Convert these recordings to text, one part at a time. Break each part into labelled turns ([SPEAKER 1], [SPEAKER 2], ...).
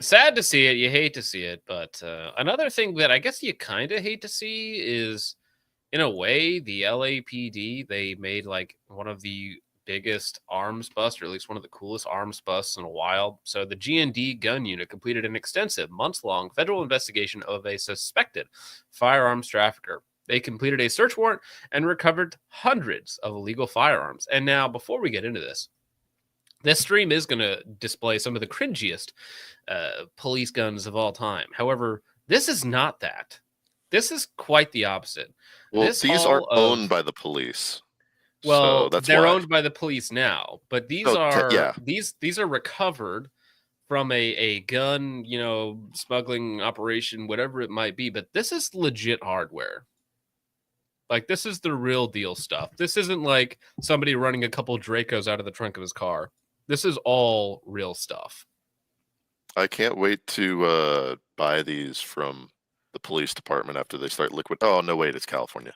[SPEAKER 1] Sad to see it. You hate to see it. But another thing that I guess you kind of hate to see is, in a way, the LAPD, they made like one of the biggest arms busts, or at least one of the coolest arms busts in a while. So the G&D gun unit completed an extensive months-long federal investigation of a suspected firearms trafficker. They completed a search warrant and recovered hundreds of illegal firearms. And now, before we get into this stream is going to display some of the cringiest police guns of all time. However, this is not that. This is quite the opposite.
[SPEAKER 2] Well, these aren't owned by the police.
[SPEAKER 1] Well,
[SPEAKER 2] so that's
[SPEAKER 1] they're
[SPEAKER 2] why.
[SPEAKER 1] owned by the police now, but these are these are recovered from a gun, smuggling operation, whatever it might be. But this is legit hardware. Like, this is the real deal stuff. This isn't like somebody running a couple Dracos out of the trunk of his car. This is all real stuff.
[SPEAKER 2] I can't wait to buy these from the police department after they start liquid. Oh, no, wait, it's California.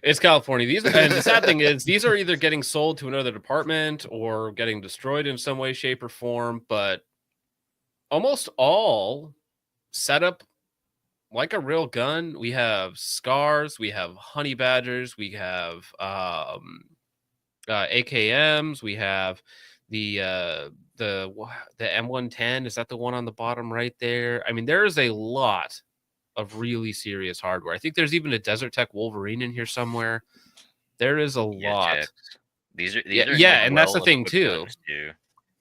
[SPEAKER 1] It's California. And the sad thing is, these are either getting sold to another department or getting destroyed in some way, shape, or form. But almost all set up like a real gun. We have scars, we have honey badgers, we have AKMs, we have the M110. Is that the one on the bottom right there? I mean, there is a lot of really serious hardware. I think there's even a Desert Tech Wolverine in here somewhere. There is a lot.
[SPEAKER 3] These are
[SPEAKER 1] and that's the thing too.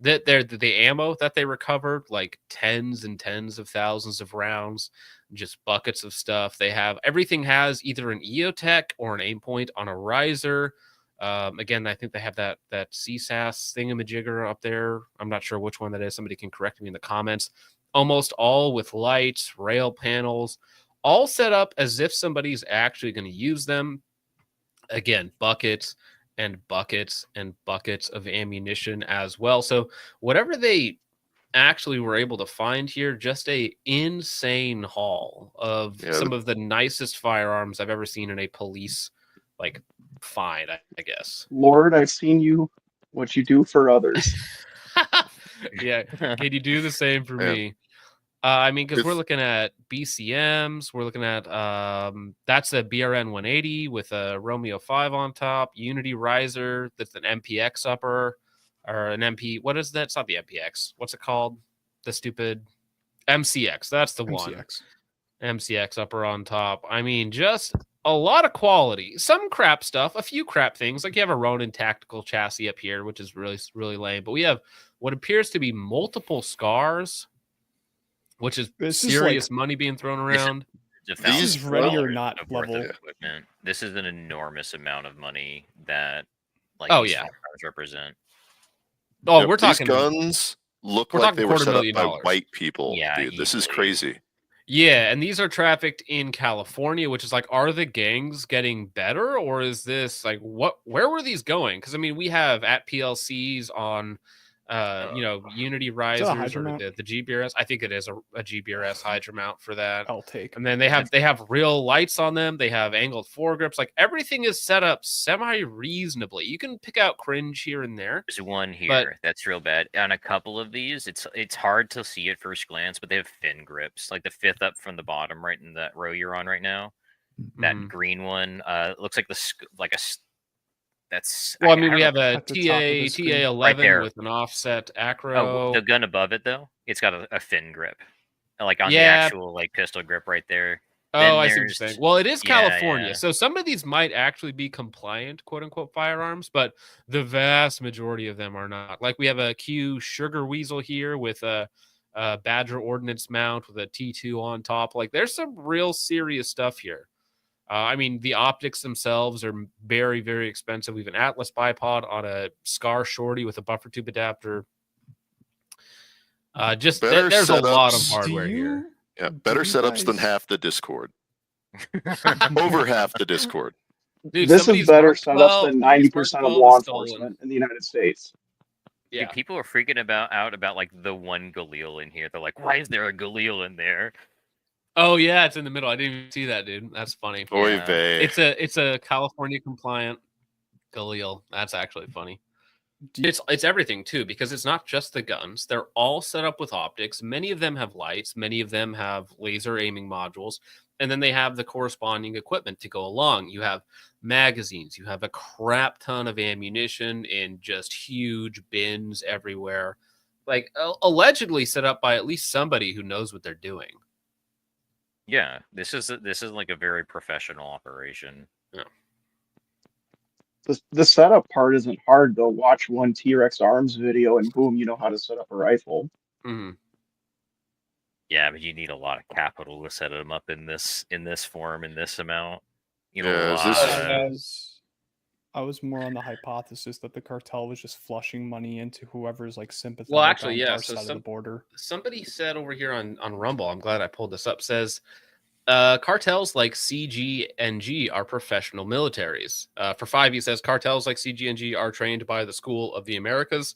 [SPEAKER 1] That they're the ammo that they recovered, like tens and tens of thousands of rounds, just buckets of stuff. Everything has either an EOTech or an aim point on a riser. Again, I think they have that CSAS thingamajigger up there. I'm not sure which one that is. Somebody can correct me in the comments. Almost all with lights, rail panels, all set up as if somebody's actually going to use them. Again, buckets and buckets and buckets of ammunition as well. So whatever they actually were able to find here, just a insane haul of some of the nicest firearms I've ever seen in a police find, I guess.
[SPEAKER 4] Lord, I've seen what you do for others.
[SPEAKER 1] Yeah, can you do the same for me? I mean, because we're looking at BCMs, we're looking at that's a BRN 180 with a Romeo 5 on top, Unity riser, that's an MPX upper, or an MP. What is that? It's not the MPX. What's it called? The stupid MCX. That's the one. MCX upper on top. I mean, just a lot of quality. Some crap stuff, a few crap things. Like you have a Ronin tactical chassis up here, which is really, really lame. But we have what appears to be multiple scars, which is serious money being thrown around.
[SPEAKER 5] This is ready or not level
[SPEAKER 3] equipment. This is an enormous amount of money that represent.
[SPEAKER 1] Oh, we're talking
[SPEAKER 2] guns look like they were set up by white people.
[SPEAKER 3] Yeah,
[SPEAKER 2] dude, this is crazy.
[SPEAKER 1] Yeah, and these are trafficked in California, which is like, are the gangs getting better, or is this like where were these going? Because I mean, we have at PLCs on Unity risers or the GBRS. I think it is a GBRS Hydra mount for that.
[SPEAKER 5] I'll take.
[SPEAKER 1] And then they have real lights on them. They have angled foregrips. Like everything is set up semi-reasonably. You can pick out cringe here and there.
[SPEAKER 3] There's one here that's real bad. On a couple of these, it's hard to see at first glance, but they have fin grips. Like the fifth up from the bottom, right in that row you're on right now. That green one looks like that's.
[SPEAKER 1] Well, I mean, we have a TA11 right with an offset acro.
[SPEAKER 3] Oh, the gun above it though, it's got a fin grip, like on the actual pistol grip right there.
[SPEAKER 1] Oh, I see what you're saying. Well, it is California, so some of these might actually be compliant, quote unquote, firearms, but the vast majority of them are not. Like we have a Q Sugar Weasel here with a Badger Ordnance mount with a T2 on top. Like there's some real serious stuff here. I mean, the optics themselves are very, very expensive. We have an Atlas bipod on a Scar Shorty with a buffer tube adapter. There's a lot of hardware here.
[SPEAKER 2] Yeah, better setups than half the Discord. Over half the Discord.
[SPEAKER 4] Dude, this is better setups than 90% of law enforcement in the United States.
[SPEAKER 3] Yeah, dude, people are freaking out about like the one Galil in here. They're like, "Why is there a Galil in there?"
[SPEAKER 1] Oh yeah, it's in the middle. I didn't even see that, dude. That's funny.
[SPEAKER 2] It's
[SPEAKER 1] a California compliant Galil. That's actually funny. It's everything too, because it's not just the guns. They're all set up with optics. Many of them have lights. Many of them have laser aiming modules. And then they have the corresponding equipment to go along. You have magazines. You have a crap ton of ammunition in just huge bins everywhere. Like allegedly set up by at least somebody who knows what they're doing.
[SPEAKER 3] Yeah, this is like a very professional operation.
[SPEAKER 1] Yeah.
[SPEAKER 4] The setup part isn't hard though. Watch one T-Rex Arms video and boom, you know how to set up a rifle.
[SPEAKER 1] Mm-hmm.
[SPEAKER 3] Yeah, but you need a lot of capital to set them up in this form, in this amount. You know,
[SPEAKER 2] Yeah,
[SPEAKER 5] I was more on the hypothesis that the cartel was just flushing money into whoever's like sympathetic
[SPEAKER 1] Well, actually,
[SPEAKER 5] on
[SPEAKER 1] yeah.
[SPEAKER 5] our
[SPEAKER 1] So
[SPEAKER 5] side of the border.
[SPEAKER 1] somebody said over here on Rumble, I'm glad I pulled this up, says cartels like CG&G are professional militaries. For 5, he says cartels like CG&G are trained by the School of the Americas.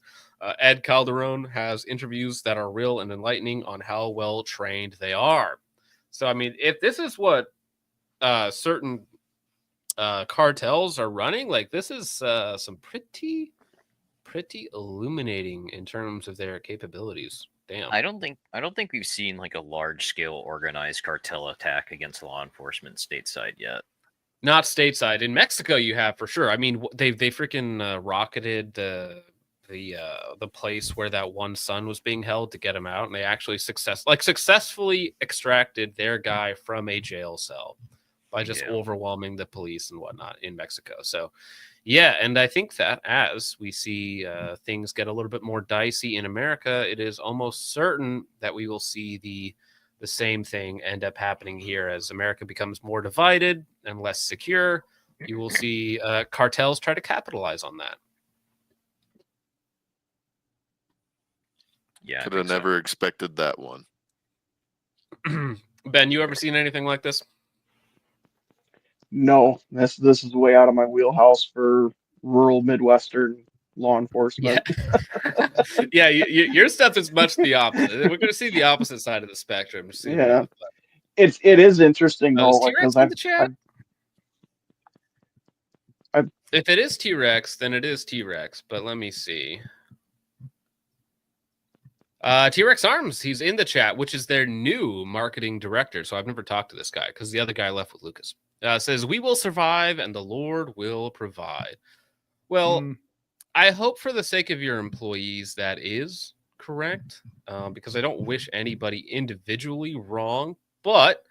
[SPEAKER 1] Ed Calderon has interviews that are real and enlightening on how well trained they are. So, I mean, if this is what certain cartels are running, like this is some pretty illuminating in terms of their capabilities. Damn.
[SPEAKER 3] I don't think we've seen like a large scale organized cartel attack against law enforcement stateside yet.
[SPEAKER 1] Not stateside. In Mexico, you have for sure. I mean, they freaking rocketed the place where that one son was being held to get him out, and they actually successfully extracted their guy from a jail cell by just overwhelming the police and whatnot in Mexico. So, yeah, and I think that as we see things get a little bit more dicey in America, it is almost certain that we will see the same thing end up happening here as America becomes more divided and less secure. You will see cartels try to capitalize on that.
[SPEAKER 3] Yeah,
[SPEAKER 2] could have never expected that one.
[SPEAKER 1] Ben, you ever seen anything like this?
[SPEAKER 4] No, this is way out of my wheelhouse for rural Midwestern law enforcement.
[SPEAKER 1] Yeah, your stuff is much the opposite. We're going to see the opposite side of the spectrum soon.
[SPEAKER 4] Yeah, it is interesting though,
[SPEAKER 1] because if it is T-Rex, then it is T-Rex. But let me see. T-Rex Arms, he's in the chat, which is their new marketing director. So I've never talked to this guy because the other guy left with Lucas. Says, we will survive and the Lord will provide. Well, I hope for the sake of your employees that is correct, because I don't wish anybody individually wrong. But,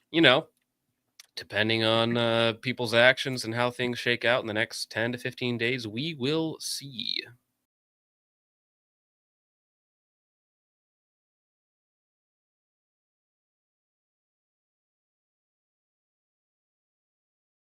[SPEAKER 1] you know, depending on people's actions and how things shake out in the next 10 to 15 days, we will see.